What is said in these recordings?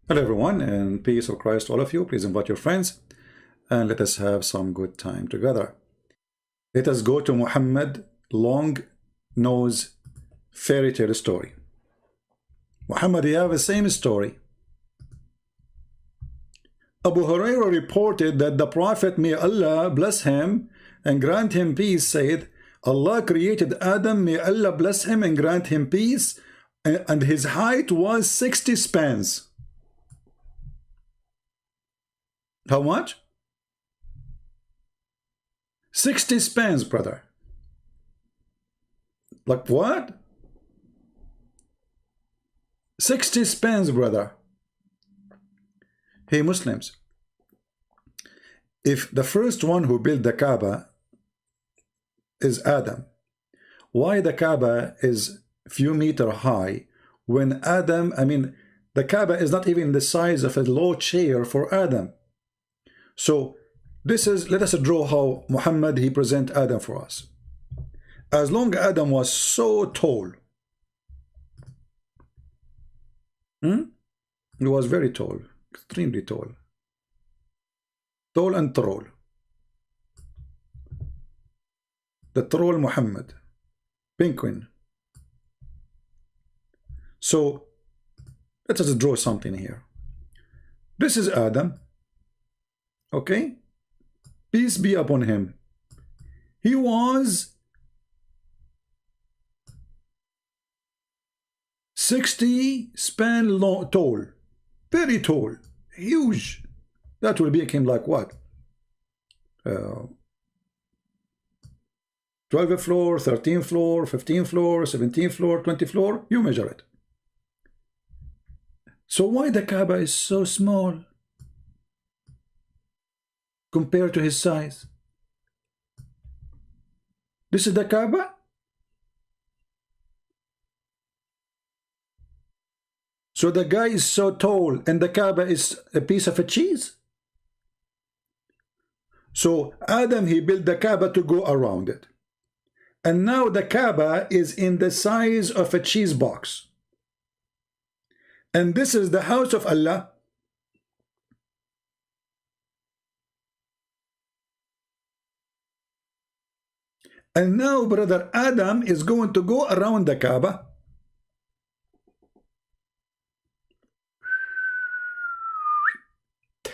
Hello everyone, and peace of Christ to all of you. Please invite your friends and let us have some good time together. Let us go to Muhammad long nose fairy tale story. Muhammad, you have the same story. Abu Hurairah reported that the Prophet, may Allah bless him and grant him peace, said, Allah created Adam, may Allah bless him and grant him peace, and his height was 60 spans. How much? 60 spans, brother. Like what? 60 spans, brother. Hey, Muslims, if the first one who built the Kaaba is Adam, why the Kaaba is few meter high when Adam, the Kaaba is not even the size of a low chair for Adam. So this is, let us draw how Muhammad, he present Adam for us. As long as Adam was so tall, he was very tall, extremely tall, tall and troll. The troll Muhammad, penguin. So let us draw something here. This is Adam. Okay, peace be upon him. He was 60 span long, tall, very tall, huge. That will make him like what? 12th floor, 13th floor, 15th floor, 17th floor, 20th floor. You measure it. So why the Kaaba is so small compared to his size? This is the Kaaba. So the guy is so tall and the Kaaba is a piece of a cheese. So Adam, he built the Kaaba to go around it. And now the Kaaba is in the size of a cheese box. And this is the house of Allah. And now, brother, Adam is going to go around the Kaaba.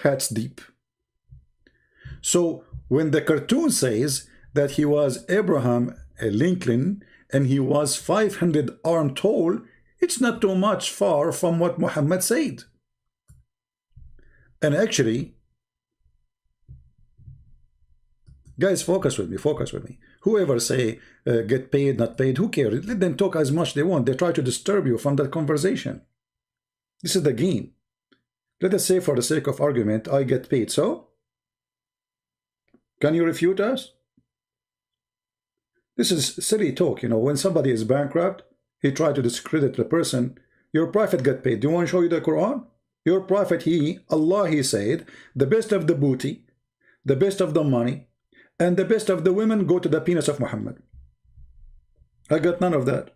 That's deep. So when the cartoon says that he was Abraham Lincoln and he was 500 arm tall, it's not too much far from what Muhammad said. And actually, guys, focus with me, focus with me. Whoever say get paid, not paid, who cares? Let them talk as much they want. They try to disturb you from that conversation. This is the game. Let us say, for the sake of argument, I get paid. So, can you refute us? This is silly talk. You know, when somebody is bankrupt, he try to discredit the person. Your prophet got paid. Do you want to show you the Quran? Your prophet, Allah, he said, the best of the booty, the best of the money, and the best of the women go to the penis of Muhammad. I got none of that.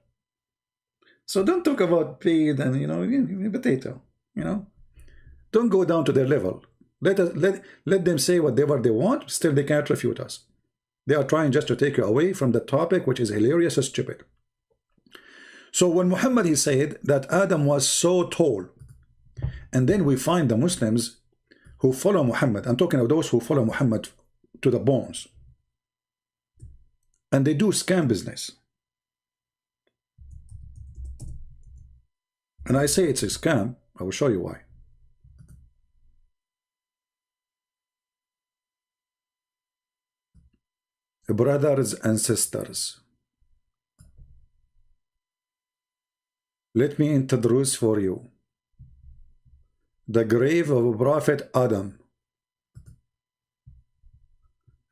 So don't talk about paid and, you know, potato, you know. Don't go down to their level. Let them say whatever they want. Still, they can't refute us. They are trying just to take you away from the topic, which is hilarious and stupid. So when Muhammad, he said that Adam was so tall, and then we find the Muslims who follow Muhammad. I'm talking of those who follow Muhammad to the bones. And they do scam business. And I say it's a scam. I will show you why. Brothers and sisters, let me introduce for you the grave of Prophet Adam.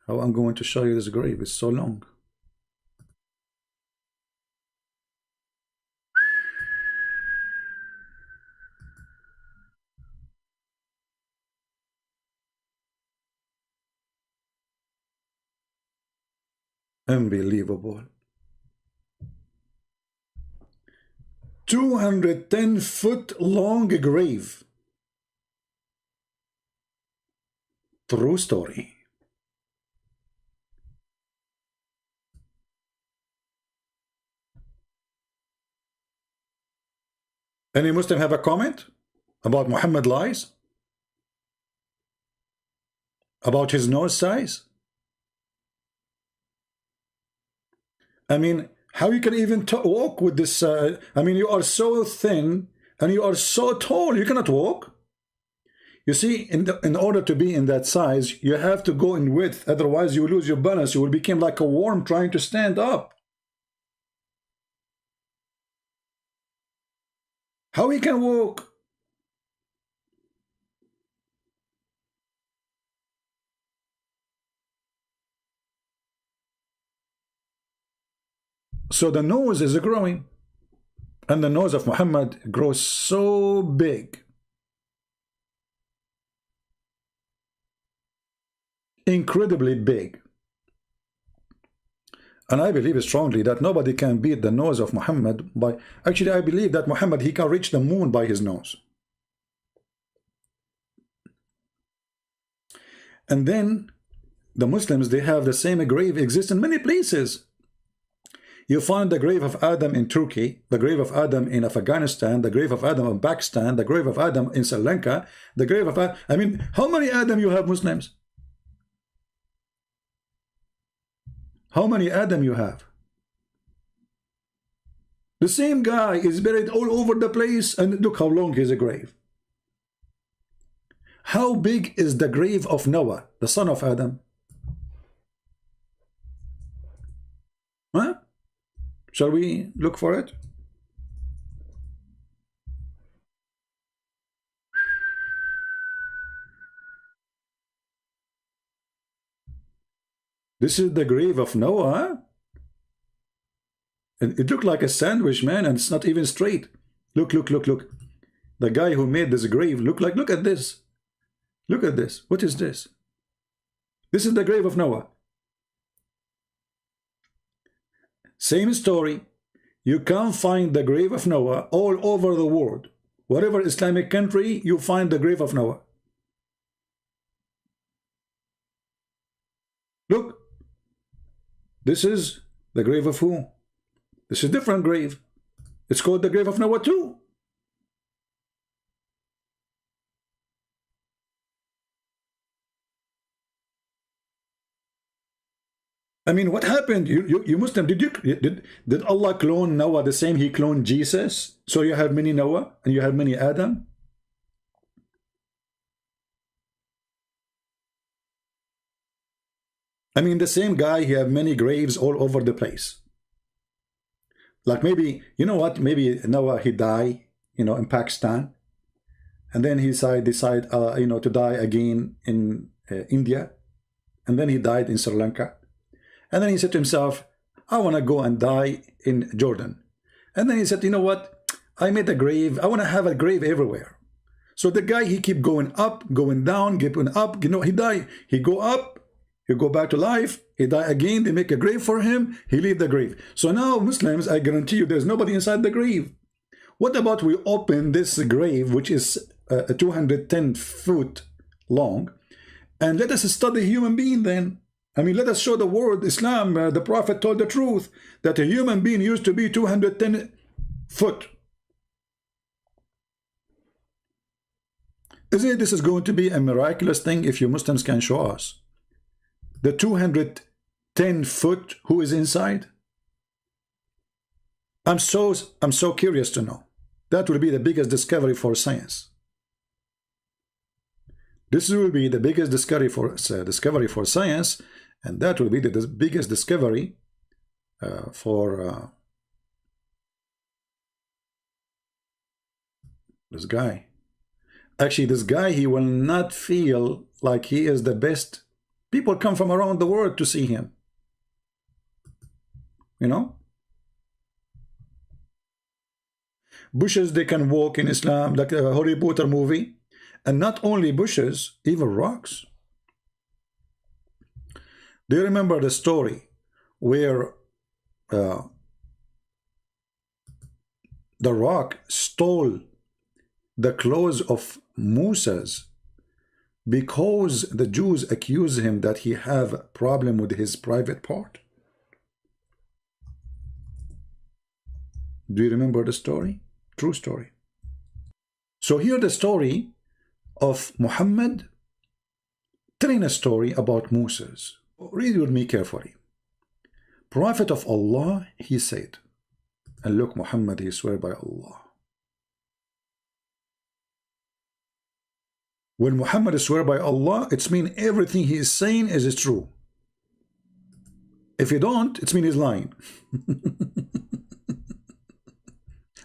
How I'm going to show you this grave? It's so long. Unbelievable. 210-foot long grave. True story. Any Muslim have a comment about Muhammad lies? About his nose size? I mean, how you can even walk with this? I mean, you are so thin and you are so tall, you cannot walk. You see, in order to be in that size, you have to go in width. Otherwise, you will lose your balance. You will become like a worm trying to stand up. How he can walk? So the nose is growing. And the nose of Muhammad grows so big. Incredibly big. And I believe strongly that nobody can beat the nose of Muhammad by... Actually, I believe that Muhammad, he can reach the moon by his nose. And then the Muslims, they have the same grave exists in many places. You find the grave of Adam in Turkey, the grave of Adam in Afghanistan, the grave of Adam in Pakistan, the grave of Adam in Sri Lanka, the grave of Adam... I mean, how many Adam you have, Muslims? How many Adam you have? The same guy is buried all over the place, and look how long is a grave. How big is the grave of Noah, the son of Adam? Huh? Shall we look for it? This is the grave of Noah. And it looked like a sandwich, man, and it's not even straight. Look, look, look, look. The guy who made this grave, look at this. Look at this. What is this? This is the grave of Noah. Same story. You can't find the grave of Noah all over the world. Whatever Islamic country, you find the grave of Noah. Look. This is the grave of who? This is a different grave. It's called the grave of Noah too. I mean, what happened? You Muslim, did Allah clone Noah the same he cloned Jesus? So you have many Noah and you have many Adam? I mean, the same guy, he have many graves all over the place. Like maybe, you know what? Maybe Noah, he died, you know, in Pakistan. And then he decide you know, to die again in India. And then he died in Sri Lanka. And then he said to himself, I want to go and die in Jordan. And then he said, you know what? I made a grave. I want to have a grave everywhere. So the guy, he keep going up, going down, going up. You know, he die. He go up. He go back to life. He die again. They make a grave for him. He leave the grave. So now Muslims, I guarantee you, there's nobody inside the grave. What about we open this grave, which is 210 foot long, and let us study human being then. I mean, let us show the world, Islam, the Prophet told the truth, that a human being used to be 210 foot. Isn't it this is going to be a miraculous thing if you Muslims can show us the 210 foot who is inside? I'm so curious to know. That will be the biggest discovery for science. This will be the biggest discovery for science, and that will be the biggest discovery for this guy. Actually, this guy, he will not feel like he is the best. People come from around the world to see him. You know? Bushes, they can walk in Islam, like a Harry Potter movie. And not only bushes, even rocks. Do you remember the story where the rock stole the clothes of Moses because the Jews accuse him that he have a problem with his private part. Do you remember the story? True story. So here the story of Muhammad telling a story about Moses. Read with me carefully. Prophet of Allah, he said, and look, Muhammad, he swear by Allah. When Muhammad swear by Allah, it's mean everything he is saying is true. If you don't, it's mean he's lying.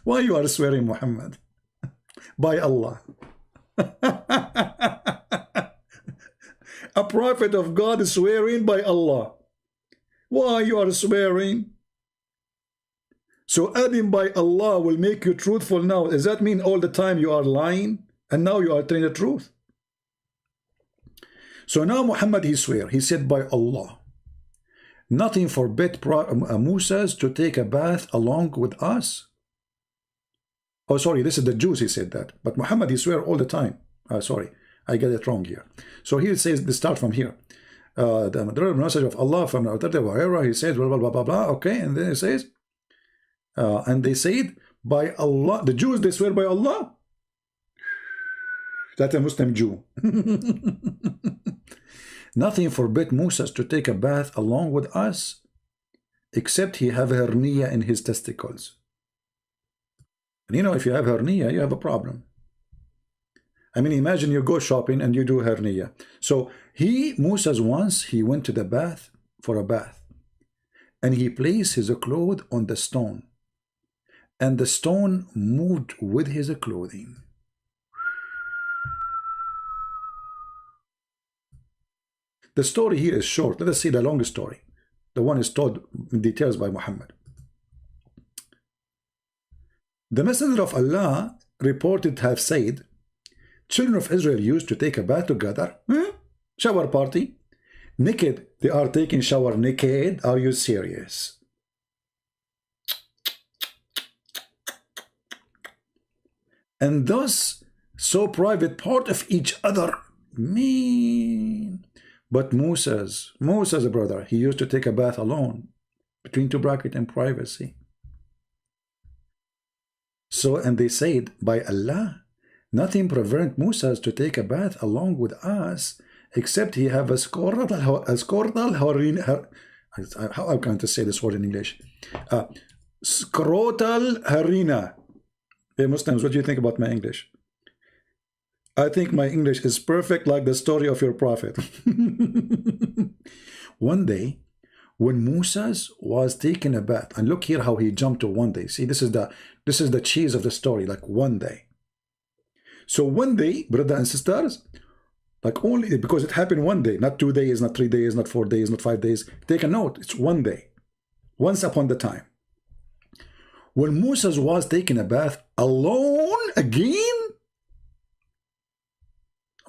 Why you are swearing, Muhammad? By Allah. A prophet of God is swearing by Allah. Why you are swearing? So adding by Allah will make you truthful now. Does that mean all the time you are lying? And now you are telling the truth? So now Muhammad, he swear. He said by Allah, nothing forbid Moses to take a bath along with us. Oh, sorry, this is the Jews, he said that. But Muhammad, he swear all the time. Sorry, I get it wrong here. So here it says, they start from here. The message of Allah from wherever he says, blah, blah, blah, blah, blah. Okay, and then it says, and they said, by Allah, the Jews, they swear by Allah. That's a Muslim Jew. Nothing forbid Moses to take a bath along with us, except he have hernia in his testicles. And you know, if you have hernia, you have a problem. I mean, imagine you go shopping and you do hernia. So Moses once, he went to the bath for a bath. And he placed his clothes on the stone. And the stone moved with his clothing. The story here is short. Let us see the long story. The one is told in details by Muhammad. The Messenger of Allah reported to have said, children of Israel used to take a bath together. Shower party. Naked. They are taking shower naked. Are you serious? And thus, so private part of each other. Mean. But Moses, brother, he used to take a bath alone, between two brackets and privacy. So, and they said, by Allah, nothing prevent Moses to take a bath along with us, except he have a scrotal how I'm going to say this word in English? Scrotal harina. Hey Muslims, what do you think about my English? I think my English is perfect, like the story of your prophet. One day, when Moses was taking a bath, and look here how he jumped to one day. See, this is the cheese of the story, like one day. So one day, brothers and sisters, like only because it happened one day, not 2 days, not 3 days, not 4 days, not 5 days. Take a note, it's one day, once upon the time. When Moses was taking a bath alone again,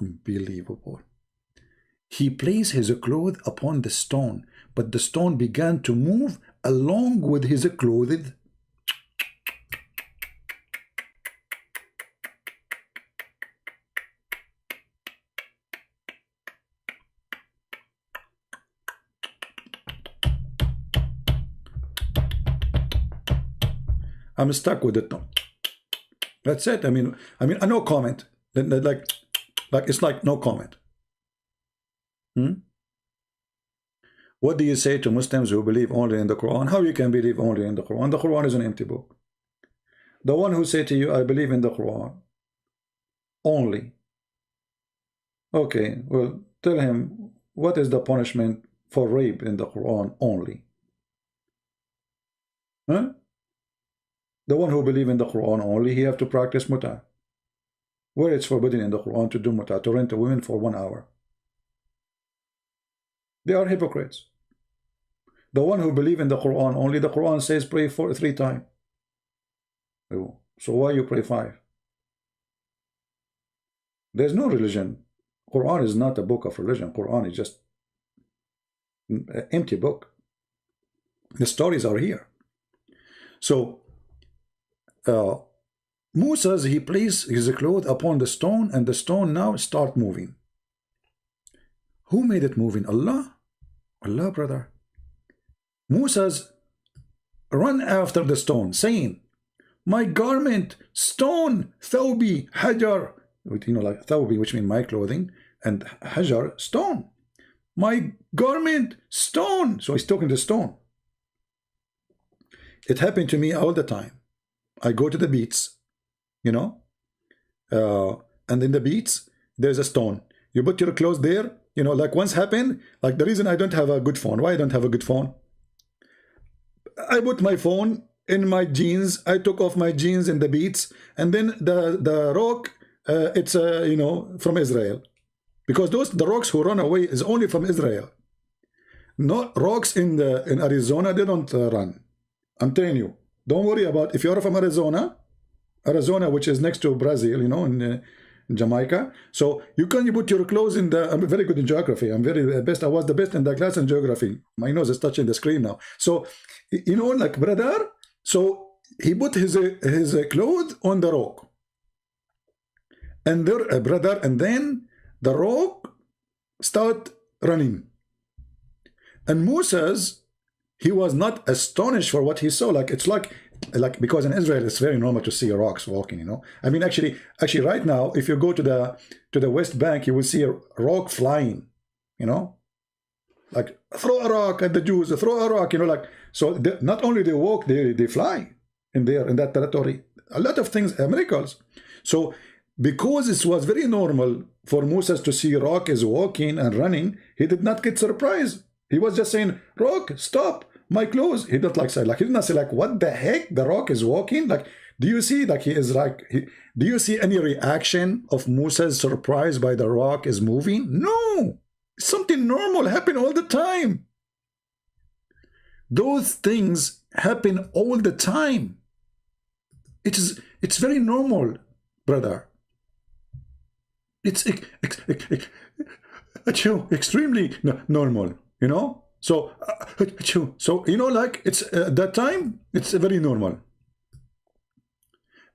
unbelievable. He placed his clothes upon the stone, but the stone began to move along with his clothes. I'm stuck with it now. That's it. I mean, no comment. Like it's like no comment. What do you say to Muslims who believe only in the Quran? How you can believe only in the Quran? The Quran is an empty book. The one who say to you, I believe in the Quran only. Okay, well, tell him, what is the punishment for rape in the Quran only? Huh? The one who believe in the Quran only, he have to practice muta. Where it's forbidden in the Quran to do muta, to rent a woman for 1 hour. They are hypocrites. The one who believe in the Quran only, the Quran says pray for 3 times. So why you pray 5? There's no religion. Quran is not a book of religion. Quran is just an empty book. The stories are here. So Moses, he placed his clothes upon the stone, and the stone now start moving. Who made it moving? Allah. Allah, brother. Moses run after the stone, saying, my garment, stone, thawbi, hajar. You know, like thawbi, which means my clothing, and hajar, stone. My garment, stone. So he's talking to stone. It happened to me all the time. I go to the beach, you know, and in the beach, there's a stone. You put your clothes there, you know, like once happened, like the reason I don't have a good phone. Why I don't have a good phone? I put my phone in my jeans. I took off my jeans in the beach, and then the rock, it's you know, from Israel, because the rocks who run away is only from Israel. Not rocks in Arizona, they don't run. I'm telling you. Don't worry about if you're from Arizona, which is next to Brazil, you know, in Jamaica. So you can put your clothes in the. I'm very good in geography. I'm very best. I was the best in the class in geography. My nose is touching the screen now. So you know, like brother. So he put his clothes on the rock, and there, brother, and then the rock start running, and Moses. He was not astonished for what he saw. Like it's like because in Israel it's very normal to see rocks walking. You know, I mean, actually, right now, if you go to the West Bank, you will see a rock flying. You know, like throw a rock at the Jews, throw a rock. You know, like so. Not only they walk, they fly in that territory. A lot of things, miracles. So because it was very normal for Moses to see rock is walking and running, he did not get surprised. He was just saying, rock, stop. My clothes. He did like say, like he did not say like, what the heck? The rock is walking. Like, do you see? Like he is like, do you see any reaction of Moses surprised by the rock is moving? No, something normal happen all the time. Those things happen all the time. It's very normal, brother. It's extremely normal, you know. So you know, like it's that time it's very normal,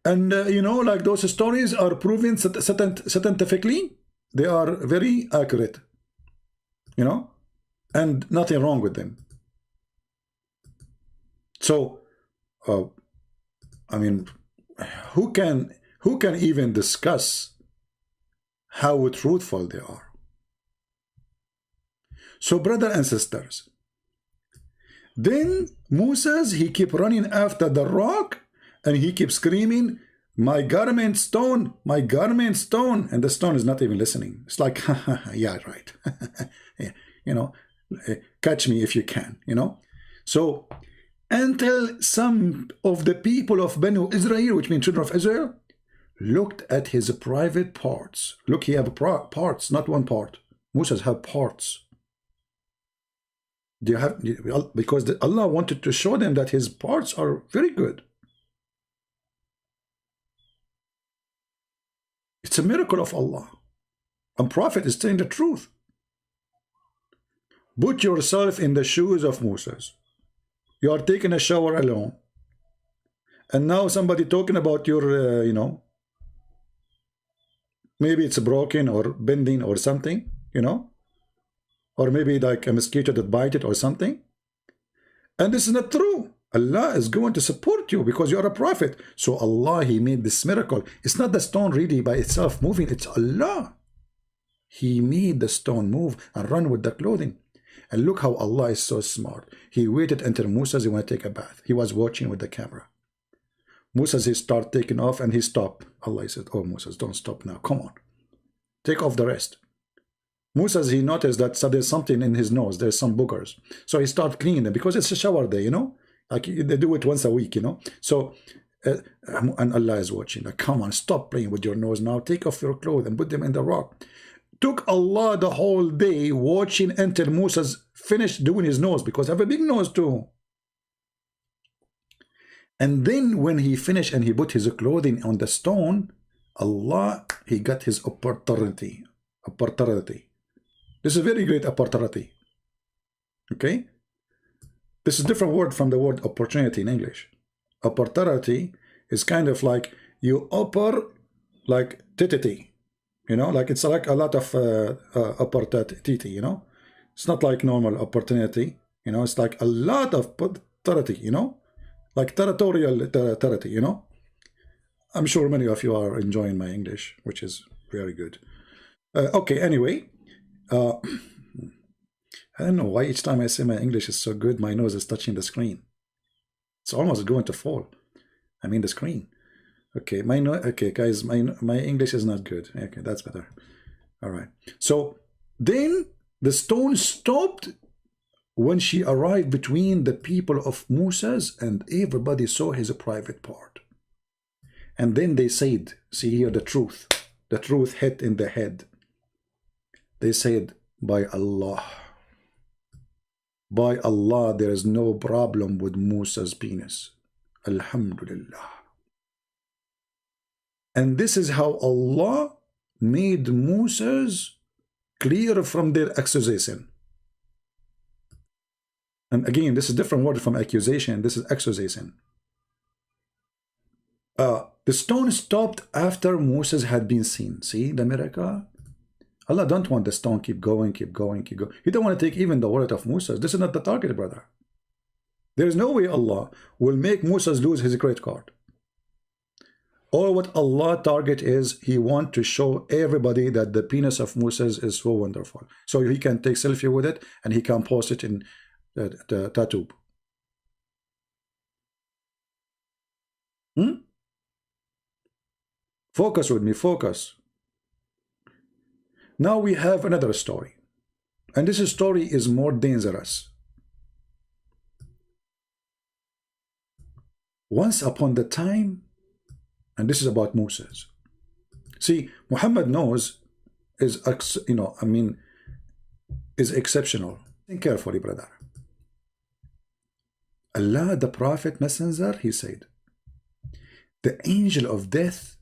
and you know, like those stories are proven scientifically. They are very accurate, you know, and nothing wrong with them. So, I mean, who can even discuss how truthful they are? So, brother and sisters, then Moses, he keep running after the rock, and he keeps screaming, my garment stone, my garment stone, and the stone is not even listening. It's like, yeah, right. Yeah, you know, catch me if you can, you know. So until some of the people of Banu Israel, which means children of Israel, looked at his private parts. Look, he have parts, not one part. Moses have parts. Do you have, because Allah wanted to show them that his parts are very good. It's a miracle of Allah. A prophet is telling the truth. Put yourself in the shoes of Moses. You are taking a shower alone, and now somebody talking about your, you know, maybe it's broken or bending or something, you know, or maybe like a mosquito that bite it or something, and this is not true. Allah is going to support you because you are a prophet. So Allah, he made this miracle. It's not the stone really by itself moving, it's Allah. He made the stone move and run with the clothing. And look how Allah is so smart. He waited until Moses, he want to take a bath. He was watching with the camera. Moses, he start taking off and he stopped. Allah said, oh Moses, don't stop now, come on, take off the rest. Moses, he noticed that there's something in his nose, there's some boogers. So he started cleaning them because it's a shower day, you know, like they do it once a week, you know. So and Allah is watching, like, come on, stop playing with your nose now, take off your clothes and put them in the rock. Took Allah the whole day watching until Moses finished doing his nose, because I have a big nose too. And then when he finished and he put his clothing on the stone, Allah, he got his opportunity. This is a very great opportunity. Okay? This is a different word from the word opportunity in English. Opportunity is kind of like you upper, like titity. You know, like it's like a lot of opportunity, you know. It's not like normal opportunity, you know. It's like a lot of territory, you know, like territorial territory, you know. I'm sure many of you are enjoying my English, which is very good. Okay, anyway, I don't know why each time I say my English is so good, my nose is touching the screen. It's almost going to fall. I mean the screen. Okay, okay, guys, my English is not good. Okay, that's better. All right. So then the stone stopped when she arrived between the people of Moses, and everybody saw his private part. And then they said, see here the truth hit in the head. They said, by Allah, there is no problem with Musa's penis. Alhamdulillah. And this is how Allah made Moses clear from their accusation. And again, this is a different word from accusation. This is accusation. The stone stopped after Moses had been seen. See the miracle? Allah don't want the stone keep going. He don't want to take even the word of Moses. This is not the target, brother. There is no way Allah will make Moses lose his credit card. All what Allah target is, he want to show everybody that the penis of Moses is so wonderful. So he can take selfie with it and he can post it in the tattoo. Focus with me, focus. Now we have another story. And this story is more dangerous. Once upon the time, and this is about Moses. See, Muhammad knows is, you know, I mean, is exceptional. Think carefully, brother. Allah, the Prophet Messenger, he said, the angel of death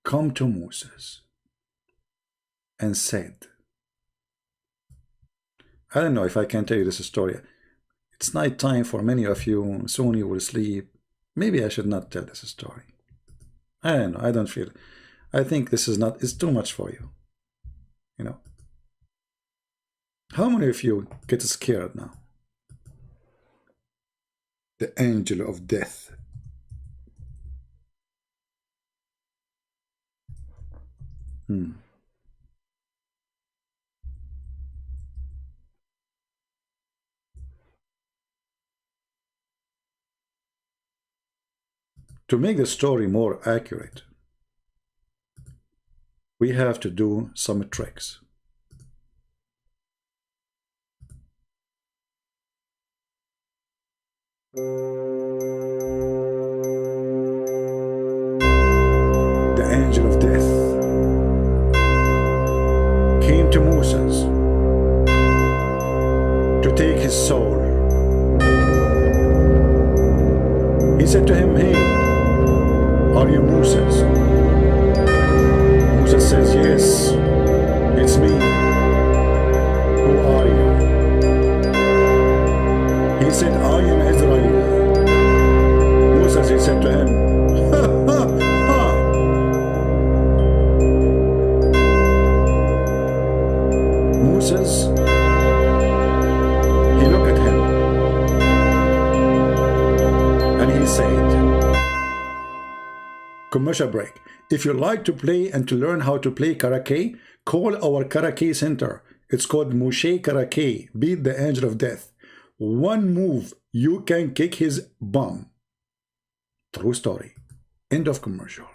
come to Moses and said, I don't know if I can tell you this story. It's night time for many of you. Soon you will sleep. Maybe I should not tell this story. I don't know. I don't feel. I think this is not. It's too much for you. You know. How many of you get scared now? The angel of death. To make the story more accurate, we have to do some tricks. The angel of death came to Moses to take his soul. He said to him, hey, are you Moses? Moses says, yes, it's me. Who are you? He said, I am Israel. Moses, he said to him, ha, ha, ha. Moses, he looked at him and he said, commercial break. If you like to play and to learn how to play karaoke, call our karaoke center. It's called Moshe Karaoke. Beat the angel of death. One move, you can kick his bum. True story. End of commercial.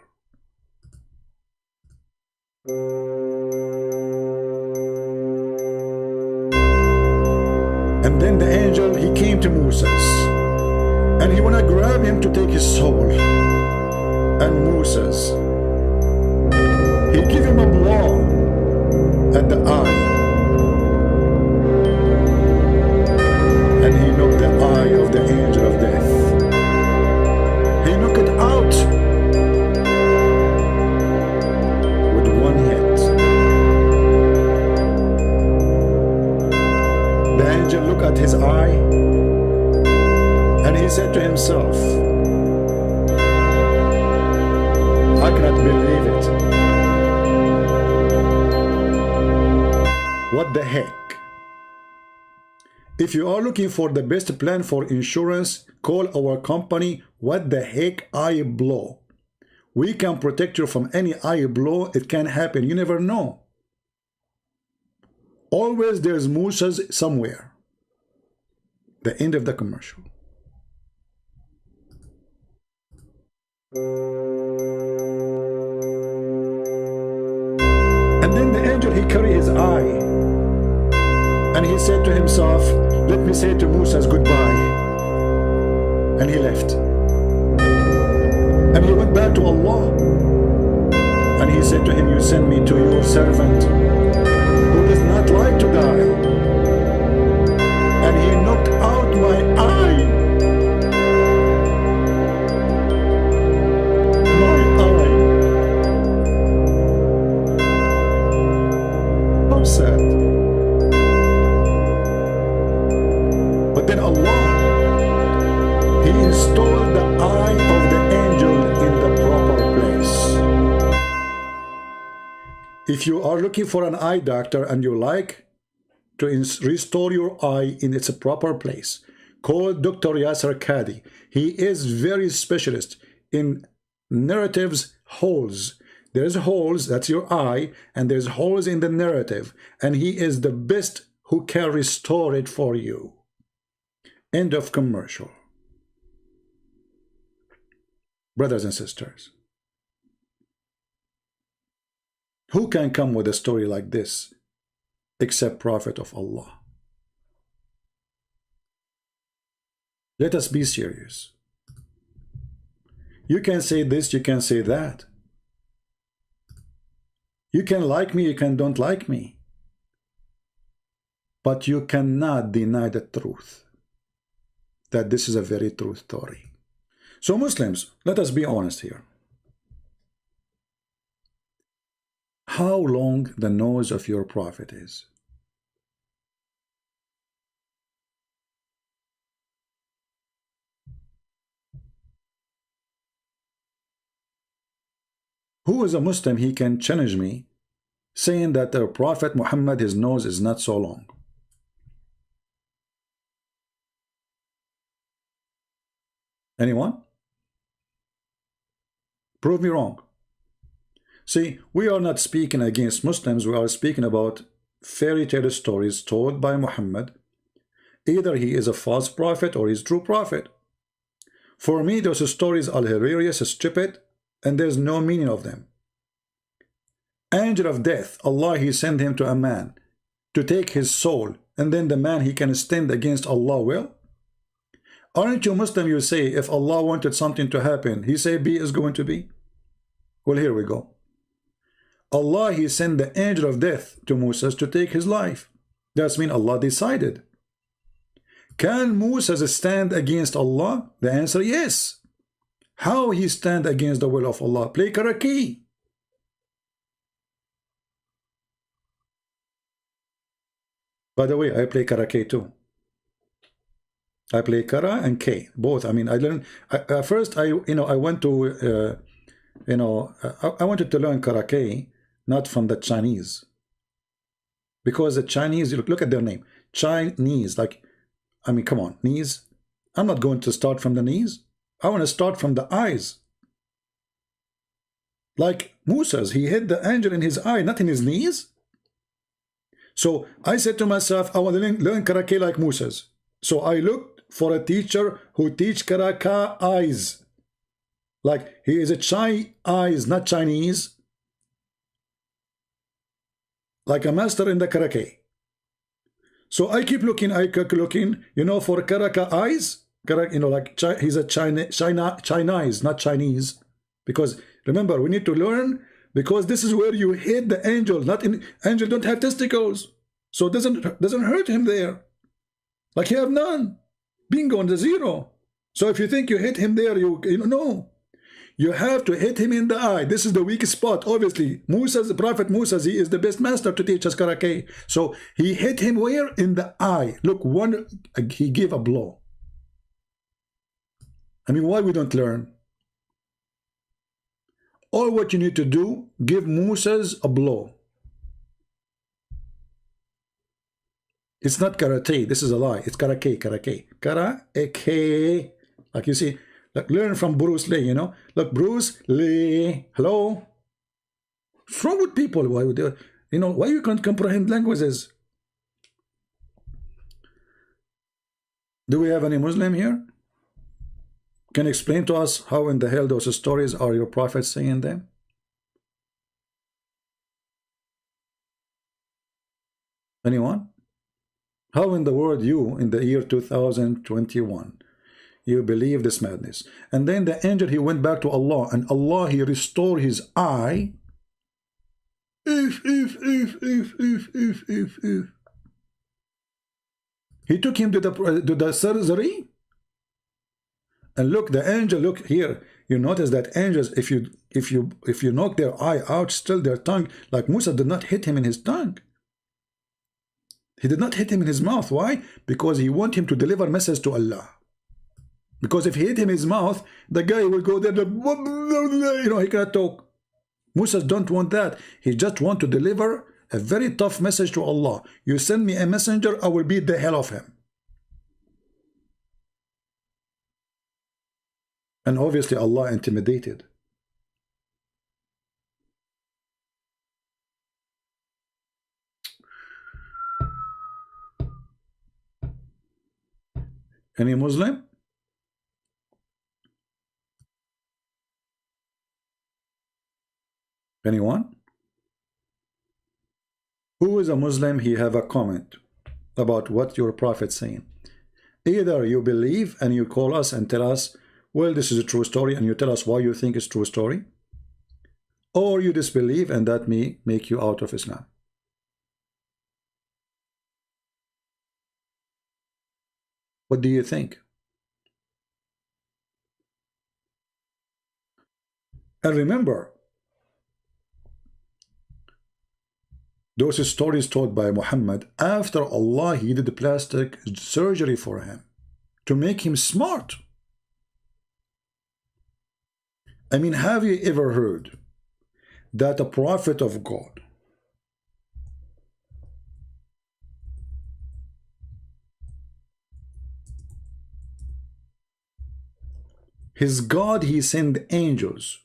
And then the angel, he came to Moses and he wanna grab him to take his soul. And Moses, he gave him a blow at the eye. And he knocked the eye of the angel of death. He knocked it out with one hit. The angel looked at his eye and he said to himself, I cannot believe it. What the heck? If you are looking for the best plan for insurance, call our company. What the heck eye blow? We can protect you from any eye blow. It can happen. You never know. Always there's Musa's somewhere. The end of the commercial. And then the angel, he carried his eye. And he said to himself, let me say to Musa's goodbye. And he left. And he went back to Allah. And he said to him, you send me to your servant who does not like to die. And he knocked out my eye. My eye. How sad. But then Allah, He installed the eye of the angel in the proper place. If you are looking for an eye doctor and you like to restore your eye in its proper place, call Dr. Yasser Kadi. He is very specialist in narratives holes. There's holes, that's your eye, and there's holes in the narrative, and he is the best who can restore it for you. End of commercial. Brothers and sisters, who can come with a story like this except Prophet of Allah? Let us be serious. You can say this, you can say that. You can like me, you can don't like me. But you cannot deny the truth, that this is a very true story. So Muslims, let us be honest here. How long the nose of your prophet is? Who is a Muslim, he can challenge me saying that the Prophet Muhammad, his nose is not so long? Anyone? Prove me wrong. See, we are not speaking against Muslims, we are speaking about fairy tale stories told by Muhammad. Either he is a false prophet or he's true prophet. For me, those stories are hilarious, stupid, and there's no meaning of them. Angel of death, Allah, he sent him to a man to take his soul, and then the man, he can stand against Allah will? Aren't you Muslim? You say if Allah wanted something to happen, he say be is going to be. Well, here we go. Allah, he sent the angel of death to Moses to take his life. That's mean Allah decided. Can Moses stand against Allah? The answer, yes. How he stand against the will of Allah? Play karaki. By the way, I play karaki too. I play kara and k, both. I mean, I learned first. I went to I wanted to learn karate, not from the Chinese, because the Chinese, look at their name, Chinese. Like, I mean, come on, knees. I'm not going to start from the knees. I want to start from the eyes. Like Moses, he hit the angel in his eye, not in his knees. So I said to myself, I want to learn karate like Moses. So I looked for a teacher who teach karaka eyes. Like he is a Chai eyes, not Chinese. Like a master in the karate. So I keep looking, for karaka eyes. Like he's a Chinese, not Chinese. Because remember, we need to learn, because this is where you hit the angel. Not in angel don't have testicles, so it doesn't hurt him there. Like he have none. Bingo on the zero. So if you think you hit him there, no. You have to hit him in the eye. This is the weakest spot. Obviously, the Prophet Musa, he is the best master to teach us karate. So he hit him where? In the eye. Look, he gave a blow. I mean, why we don't learn? All what you need to do, give Musa's a blow. It's not karate. This is a lie. It's karake, karake, karake. Like you see, like learn from Bruce Lee. You know, look, Bruce Lee. Hello. What's wrong with people? Why would they, you know, why you can't comprehend languages? Do we have any Muslim here? Can you explain to us how in the hell those stories are your prophets saying them? Anyone? How in the world you, in the year 2021, you believe this madness? And then the angel, he went back to Allah, and Allah, he restored his eye. If. He took him to the surgery. And look, the angel, look here. You notice that angels, if you knock their eye out, still their tongue, like Musa did not hit him in his tongue. He did not hit him in his mouth. Why? Because he want him to deliver message to Allah. Because if he hit him in his mouth, the guy will go there, you know, he cannot talk. Musa don't want that. He just want to deliver a very tough message to Allah. You send me a messenger, I will beat the hell of him. And obviously Allah intimidated. Any Muslim? Anyone? Who is a Muslim? He have a comment about what your prophet saying. Either you believe and you call us and tell us, well, this is a true story, and you tell us why you think it's true story, or you disbelieve and that may make you out of Islam. What do you think? And remember, those stories told by Muhammad, after Allah, he did plastic surgery for him to make him smart. I mean, have you ever heard that a prophet of God his God, he sent angels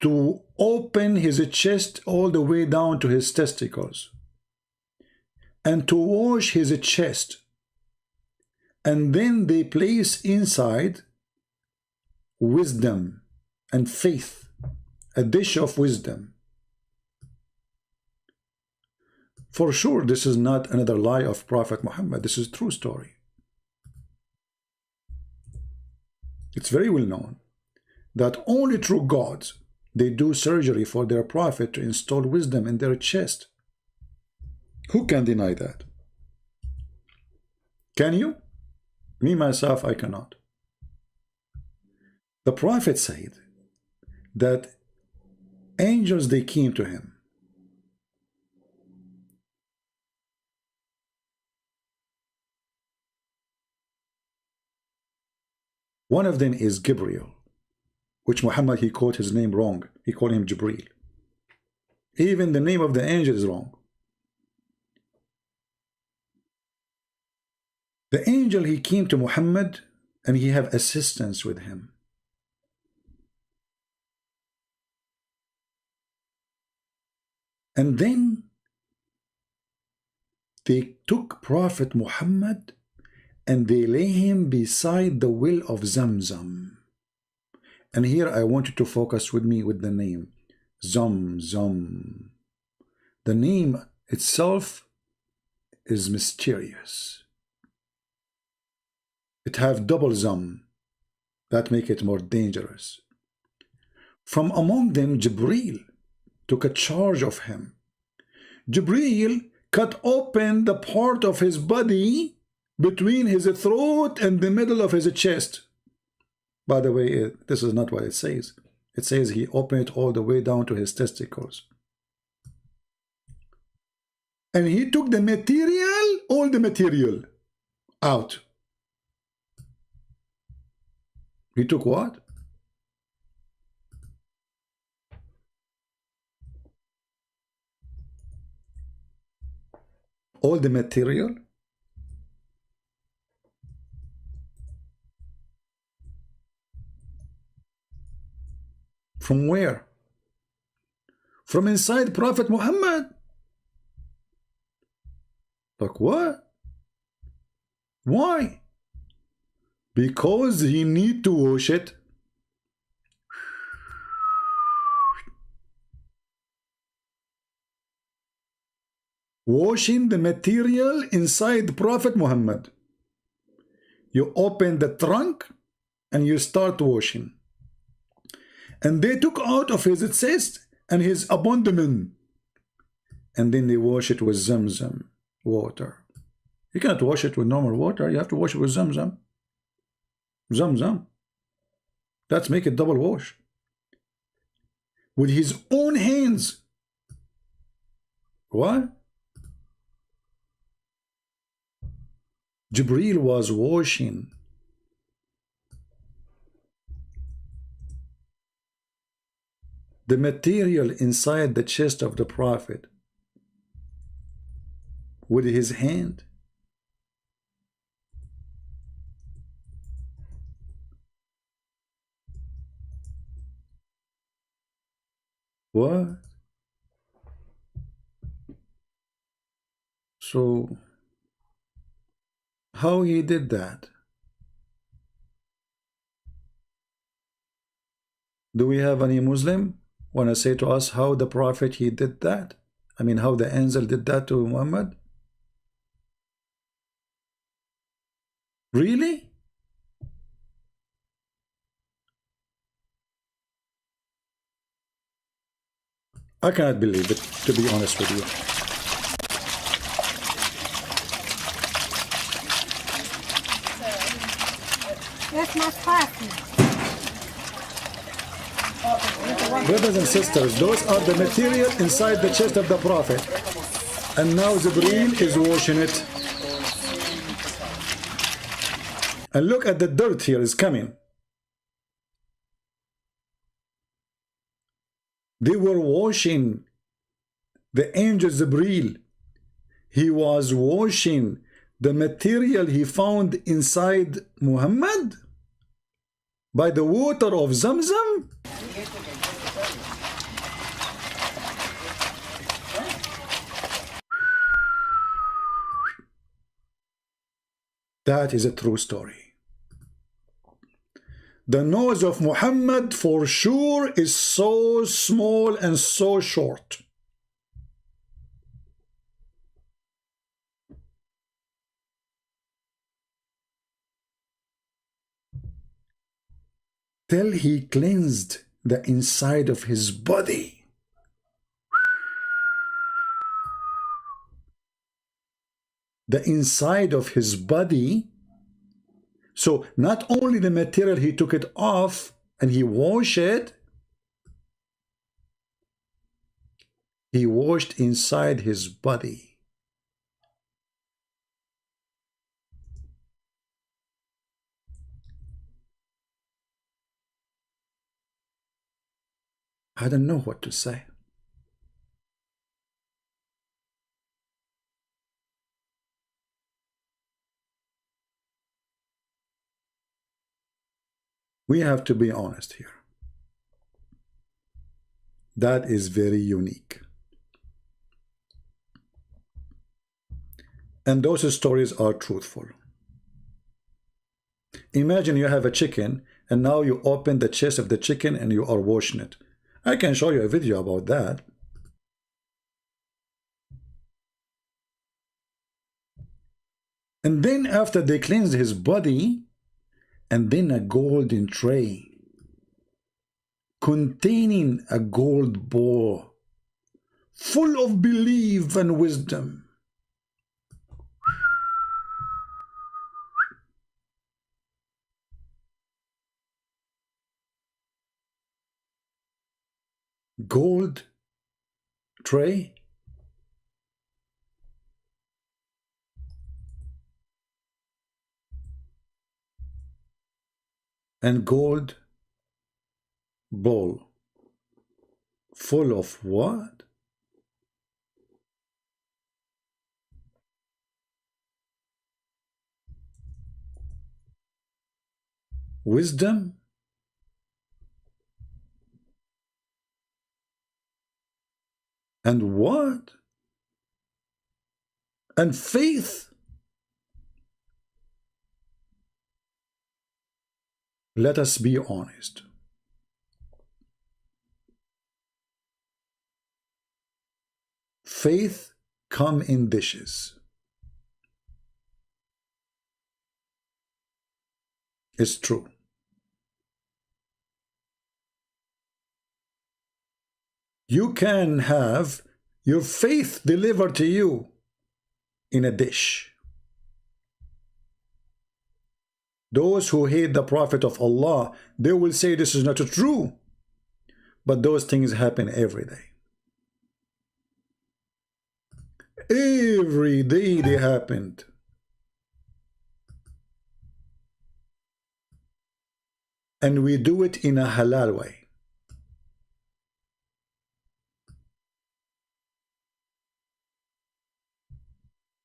to open his chest all the way down to his testicles and to wash his chest, and then they place inside wisdom and faith, a dish of wisdom. For sure, this is not another lie of Prophet Muhammad. This is a true story. It's very well known that only true gods, they do surgery for their prophet to install wisdom in their chest. Who can deny that? Can you? Me, myself, I cannot. The prophet said that angels, they came to him. One of them is Gabriel, which Muhammad, he called his name wrong. He called him Jibreel. Even the name of the angel is wrong. The angel, he came to Muhammad and he have assistance with him. And then they took Prophet Muhammad and they lay him beside the well of Zamzam. And here I want you to focus with me with the name Zamzam. The name itself is mysterious. It have double Zam. That make it more dangerous. From among them, Jibreel took a charge of him. Jibreel cut open the part of his body between his throat and the middle of his chest. By the way, this is not what it says. It says he opened it all the way down to his testicles. And he took the material, all the material, out. He took what? all the material? From where? From inside Prophet Muhammad. Like what? Why? Because he need to wash it. Washing the material inside Prophet Muhammad. You open the trunk and you start washing. And they took out of his chest and his abdomen. And then they wash it with Zamzam water. You cannot wash it with normal water. You have to wash it with Zamzam. Zamzam. Let's make it double wash. With his own hands. What? Jibreel was washing the material inside the chest of the Prophet with his hand. What? So how he did that? Do we have any Muslim want to say to us how the Prophet he did that? I mean, how the angel did that to Muhammad? Really? I cannot believe it, to be honest with you. That's my spicy. Brothers and sisters, those are the material inside the chest of the Prophet. And now Jibreel is washing it. And look at the dirt here is coming. They were washing the angel Jibreel. He was washing the material he found inside Muhammad by the water of Zamzam. That is a true story. The nose of Muhammad for sure is so small and so short. Till he cleansed the inside of his body. The inside of his body. So not only the material, he took it off and he washed it. He washed inside his body. I don't know what to say. We have to be honest here. That is very unique. And those stories are truthful. Imagine you have a chicken and now you open the chest of the chicken and you are washing it. I can show you a video about that. And then after they cleansed his body, and then a golden tray containing a gold bowl full of belief and wisdom. Gold tray. And gold bowl full of what? wisdom, and what? And faith. Let us be honest. Faith come in dishes. It's true. You can have your faith delivered to you in a dish. Those who hate the Prophet of Allah, they will say this is not true. But those things happen every day. Every day they happened. And we do it in a halal way.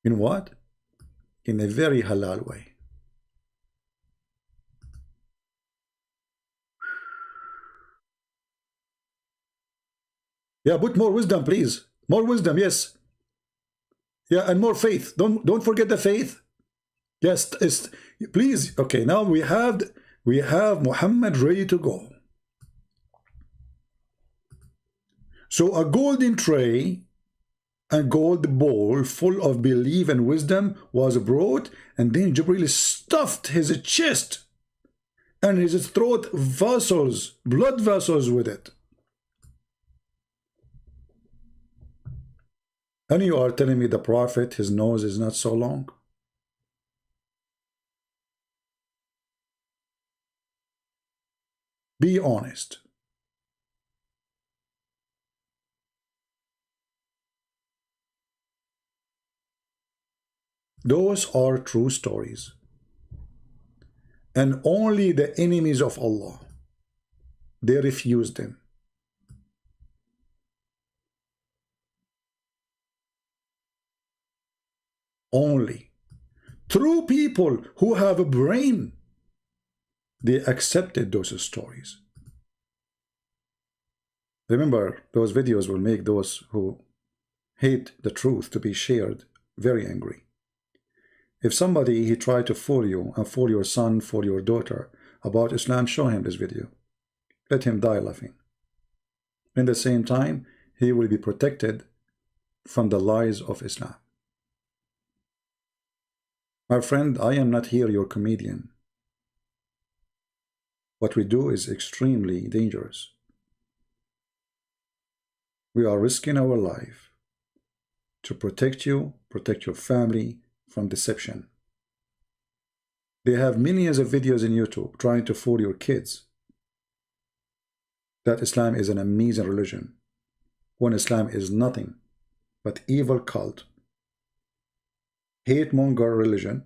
In what? In a very halal way. Yeah, put more wisdom, please. More wisdom, yes. Yeah, and more faith. Don't forget the faith. Yes, please. Okay, now we have Muhammad ready to go. So a golden tray and gold bowl full of belief and wisdom was brought, and then Jibril stuffed his chest and his throat vessels, blood vessels with it. And you are telling me the Prophet, his nose is not so long? Be honest. Those are true stories. And only the enemies of Allah, they refused them. Only true people who have a brain, they accepted those stories. Remember, those videos will make those who hate the truth to be shared very angry. If somebody he tried to fool you and fool your son, fool your daughter about Islam, show him this video. Let him die laughing. In the same time, he will be protected from the lies of Islam. My friend, I am not here your comedian. What we do is extremely dangerous. We are risking our life to protect you, protect your family from deception. They have millions of videos in YouTube trying to fool your kids that Islam is an amazing religion, when Islam is nothing but evil cult, hate-monger religion,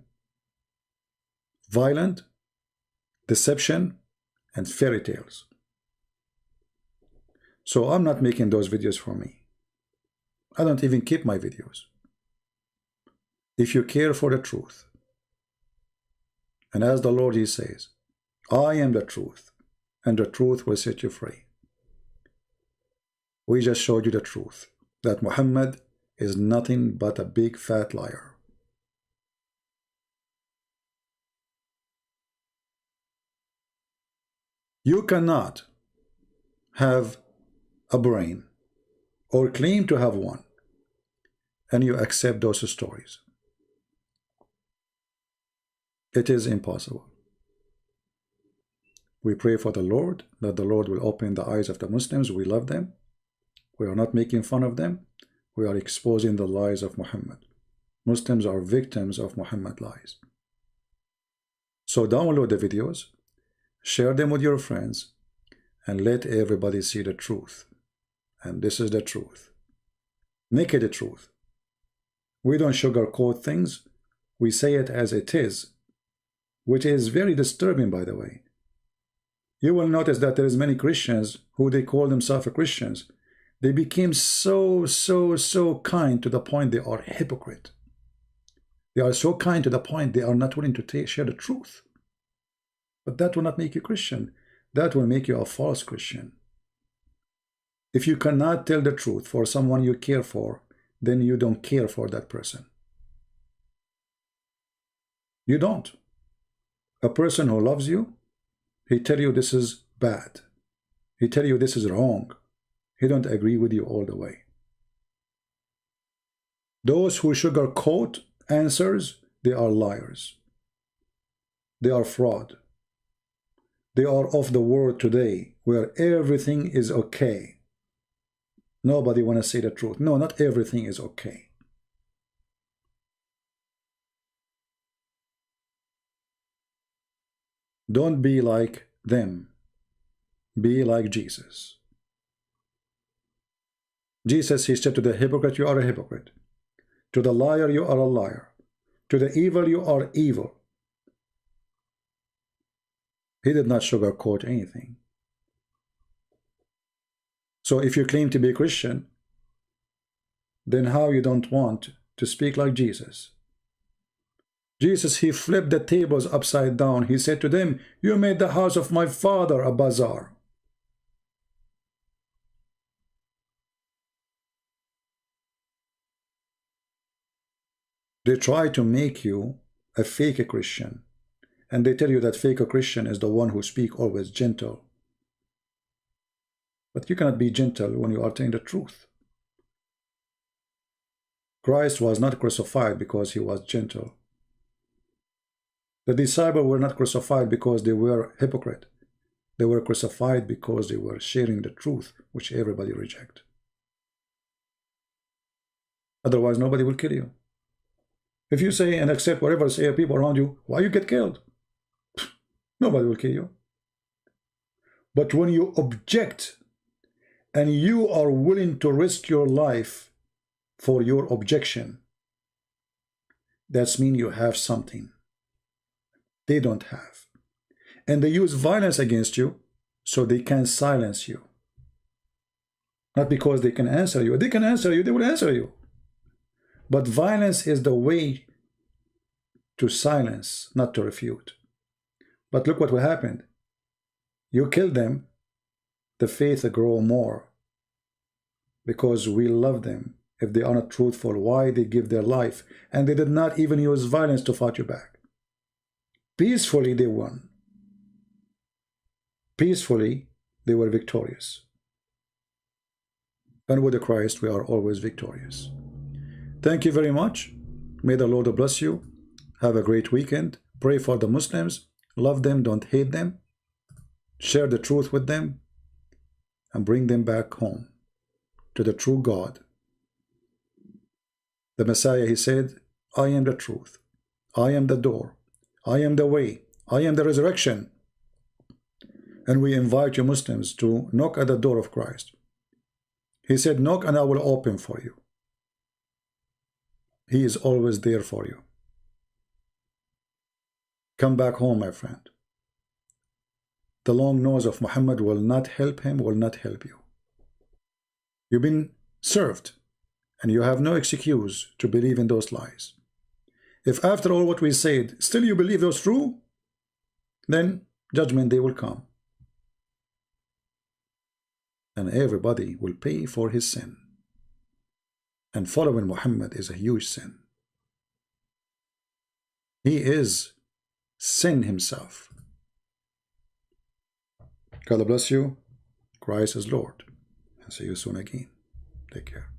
violent, deception, and fairy tales. So I'm not making those videos for me. I don't even keep my videos. If you care for the truth, and as the Lord, he says, I am the truth, and the truth will set you free. We just showed you the truth, that Muhammad is nothing but a big fat liar. You cannot have a brain or claim to have one and you accept those stories. It is impossible. We pray for the Lord, that the Lord will open the eyes of the Muslims. We love them. We are not making fun of them. We are exposing the lies of Muhammad. Muslims are victims of Muhammad lies. So download the videos, share them with your friends, and let everybody see the truth. And this is the truth. Naked truth. We don't sugarcoat things. We say it as it is, which is very disturbing, by the way. You will notice that there is many Christians who they call themselves Christians. They became so kind to the point they are hypocrite. They are so kind to the point they are not willing to share the truth. But that will not make you Christian. That will make you a false Christian. If you cannot tell the truth for someone you care for, then you don't care for that person. You don't. A person who loves you, he tell you this is bad. He tell you this is wrong. He don't agree with you all the way. Those who sugarcoat answers, they are liars. They are fraud. They are of the world today where everything is okay. Nobody want to say the truth. No, not everything is okay. Don't be like them. Be like Jesus. Jesus, he said to the hypocrite, you are a hypocrite. To the liar, you are a liar. To the evil, you are evil. He did not sugarcoat anything. So if you claim to be a Christian, then how you don't want to speak like Jesus? Jesus, he flipped the tables upside down. He said to them, you made the house of my father a bazaar. They try to make you a fake Christian. And they tell you that fake Christian is the one who speak always gentle. But you cannot be gentle when you are telling the truth. Christ was not crucified because he was gentle. The disciples were not crucified because they were hypocrite. They were crucified because they were sharing the truth, which everybody reject. Otherwise, nobody will kill you. If you say and accept whatever say people around you, why you get killed? Nobody will kill you. But when you object and you are willing to risk your life for your objection, that means you have something they don't have. And they use violence against you so they can silence you. Not because they can answer you. They can answer you, they will answer you. But violence is the way to silence, not to refute. But look what will happen. You kill them, the faith grow more. Because we love them. If they are not truthful, why they give their life? And they did not even use violence to fight you back. Peacefully they won. Peacefully they were victorious. And with the Christ we are always victorious. Thank you very much. May the Lord bless you. Have a great weekend. Pray for the Muslims. Love them, don't hate them. Share the truth with them. And bring them back home to the true God. The Messiah, he said, I am the truth. I am the door. I am the way. I am the resurrection. And we invite you Muslims to knock at the door of Christ. He said, knock and I will open for you. He is always there for you. Come back home, my friend. The long nose of Muhammad will not help him, will not help you. You've been served, and you have no excuse to believe in those lies. If after all what we said, still you believe those true, then judgment day will come. And everybody will pay for his sin. And following Muhammad is a huge sin. He is sin himself. God bless you. Christ is Lord. And see you soon again. Take care.